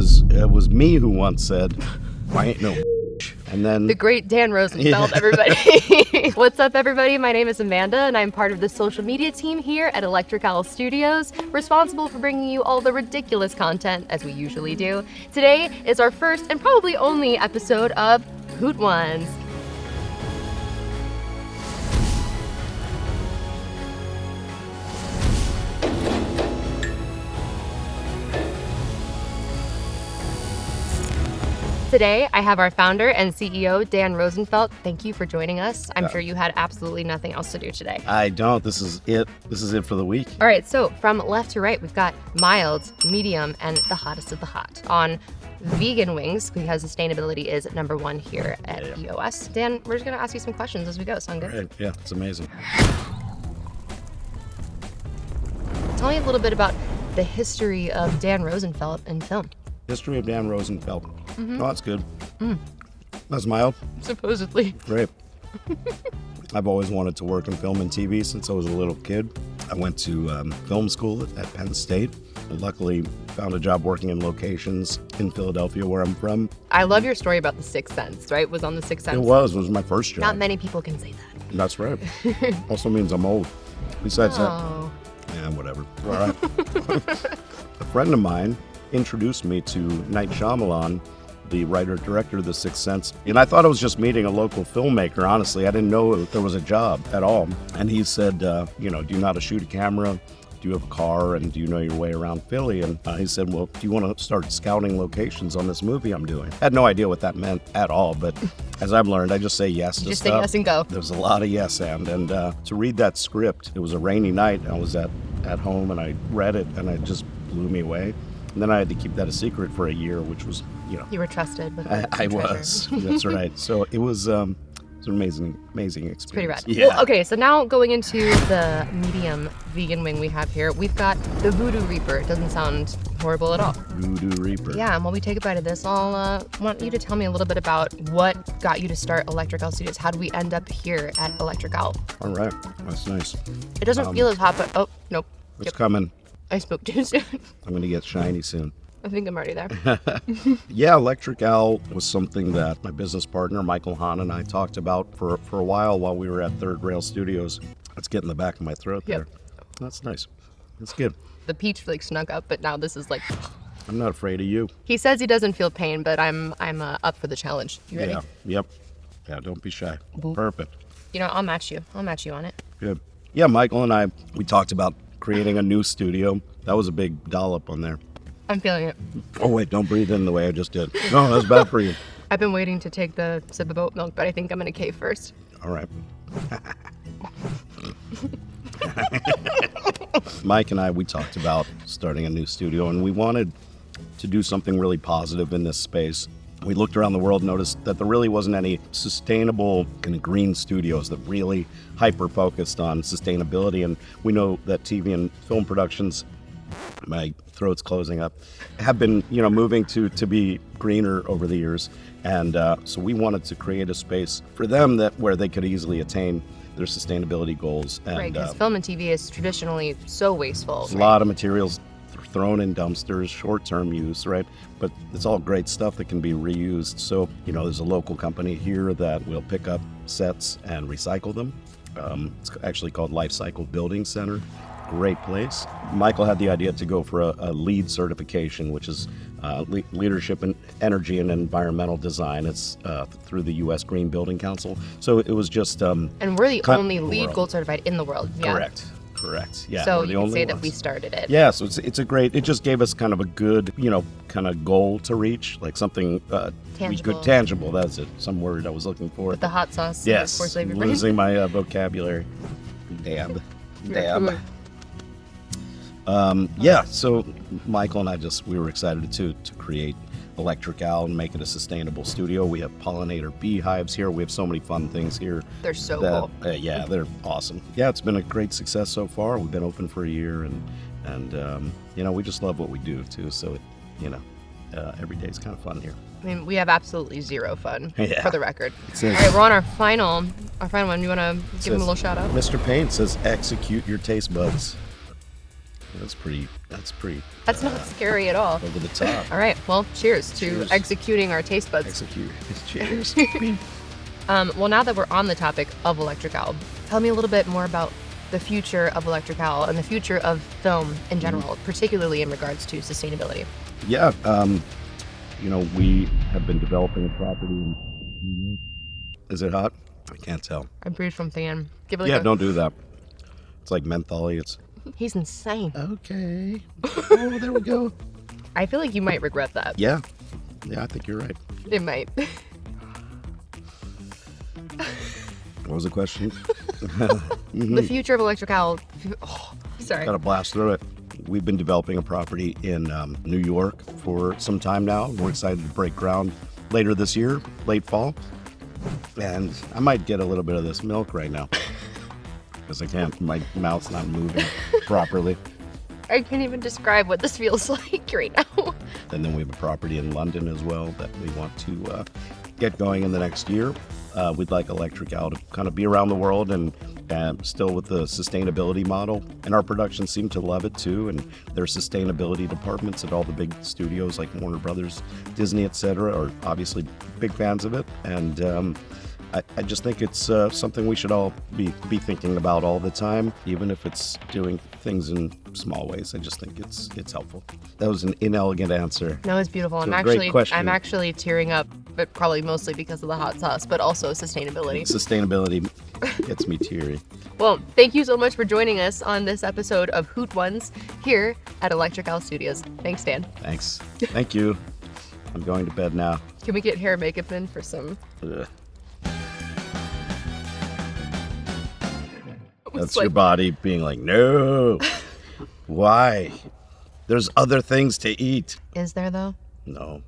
it was me who once said, "I ain't no." And then the great Dan Rosenfelt, everybody. What's up, everybody? My name is Amanda, and I'm part of the social media team here at Electric Owl Studios, responsible for bringing you all the ridiculous content, as we usually do. Today is our first and probably only episode of Hoot Ones. Today, I have our founder and CEO, Dan Rosenfelt. Thank you for joining us. I'm sure you had absolutely nothing else to do today. I don't. This is it. This is it for the week. All right, so from left to right, we've got mild, medium, and the hottest of the hot. On vegan wings, because sustainability is number one here at EOS. Dan, we're just gonna ask you some questions as we go. Sound good? Right. Yeah, it's amazing. Tell me a little bit about the history of Dan Rosenfelt in film. History of Dan Rosenfelt. Oh, that's good. That's mild. Supposedly. Great. I've always wanted to work in film and TV since I was a little kid. I went to film school at Penn State. And luckily, found a job working in locations in Philadelphia, where I'm from. I love your story about the Sixth Sense, right? Was on the Sixth Sense. It was my first job. Not many people can say that. That's right. Also means I'm old. Besides Oh. that, yeah, whatever. All right. A friend of mine introduced me to Night Shyamalan, the writer-director of The Sixth Sense. And I thought I was just meeting a local filmmaker, honestly. I didn't know that there was a job at all. And he said, do you know how to shoot a camera? Do you have a car? And do you know your way around Philly? And he said, well, do you want to start scouting locations on this movie I'm doing? I had no idea what that meant at all, but as I've learned, I just say yes to Just stuff. say yes and go. There's a lot of yes and to read that script, it was a rainy night. I was at home and I read it and it just blew me away. And then I had to keep that a secret for a year, which was, You were trusted with I was. That's right. So it was an amazing experience. Pretty rad. Yeah. Well, okay, so now going into the medium vegan wing we have here, we've got the Voodoo Reaper. It doesn't sound horrible at all. Voodoo Reaper. Yeah, and while we take a bite of this, I'll want you to tell me a little bit about what got you to start Electric Owl Studios. How did we end up here at Electric Owl? All right. That's nice. It doesn't feel as hot, but oh, nope. It's coming. I spoke too soon. I'm going to get shiny soon. I think I'm already there. Yeah, Electric Owl was something that my business partner, Michael Hahn, and I talked about for a while we were at Third Rail Studios. It's getting the back of my throat there. That's nice. That's good. The peach snuck up, but now this is like... I'm not afraid of you. He says he doesn't feel pain, but I'm up for the challenge. You ready? Yeah. Yep. Yeah, don't be shy. Boop. Perfect. I'll match you. I'll match you on it. Good. Yeah, Michael and I, we talked about creating a new studio. That was a big dollop on there. I'm feeling it. Oh, wait, don't breathe in the way I just did. No, that's bad for you. I've been waiting to take the sip of oat milk, but I think I'm going to cave first. All right. Mike and I, we talked about starting a new studio, and we wanted to do something really positive in this space. We looked around the world and noticed that there really wasn't any sustainable kind of green studios that really hyper-focused on sustainability. And we know that TV and film productions, my throat's closing up, have been, moving to be greener over the years. And so we wanted to create a space for them where they could easily attain their sustainability goals. And, right, because film and TV is traditionally so wasteful. There's a lot of materials thrown in dumpsters, short-term use, right? But it's all great stuff that can be reused. So, there's a local company here that will pick up sets and recycle them. It's actually called Life Cycle Building Center. Great place. Michael had the idea to go for a LEED certification, which is Leadership in Energy and Environmental Design. It's through the U.S. Green Building Council. So it was just... and we're the only LEED Gold certified in the world. Yeah. Correct. Yeah. So you can say that we started it. Yeah. So it's a great. It just gave us kind of a good, kind of goal to reach, like something tangible. Tangible. That's it. Some word I was looking for. With the hot sauce. Yes. Force flavor. Losing my vocabulary. Dab. Yeah. So Michael and I we were excited to create Electric Owl and make it a sustainable studio. We have pollinator beehives here. We have so many fun things here. They're so cool. Yeah, they're awesome. Yeah, it's been a great success so far. We've been open for a year, and we just love what we do too. So, every day is kind of fun here. I mean, we have absolutely zero fun, for the record. All right, we're on our final one. You want to give him a little shout out? Mr. Payne says, execute your taste buds. That's pretty. That's not scary at all. Over the top. All right, well, cheers to Cheers. executing our taste buds. Execute. Cheers. Well, now that we're on the topic of Electric Owl, tell me a little bit more about the future of Electric Owl and the future of film in general, particularly in regards to sustainability. Yeah. We have been developing a property in. Is it hot? I can't tell. I breathed something in. Give it like Yeah, a... don't do that. It's like mentholy. It's He's insane. okay. Oh, there we go. I feel like you might regret that. Yeah, I think you're right. It might. What was the question? The future of Electric Owl. Oh, sorry. Gotta blast through it. We've been developing a property in New York for some time now. We're excited to break ground later this year, late fall. And I might get a little bit of this milk right now because I can't. My mouth's not moving properly. I can't even describe what this feels like right now. And then we have a property in London as well that we want to get going in the next year. We'd like Electric Owl to kind of be around the world and still with the sustainability model. And our productions seem to love it too. And their sustainability departments at all the big studios like Warner Brothers, Disney, etc. are obviously big fans of it. And I just think it's something we should all be thinking about all the time, even if it's doing things in small ways. I just think it's helpful. That was an inelegant answer. No, it's beautiful. It's a great question. I'm actually tearing up, but probably mostly because of the hot sauce, but also sustainability. Sustainability gets me teary. Well, thank you so much for joining us on this episode of Hoot Ones here at Electric Owl Studios. Thanks, Dan. Thanks. Thank you. I'm going to bed now. Can we get hair and makeup in for some? Ugh. It's That's your body being like, no. Why? There's other things to eat. Is there though? No.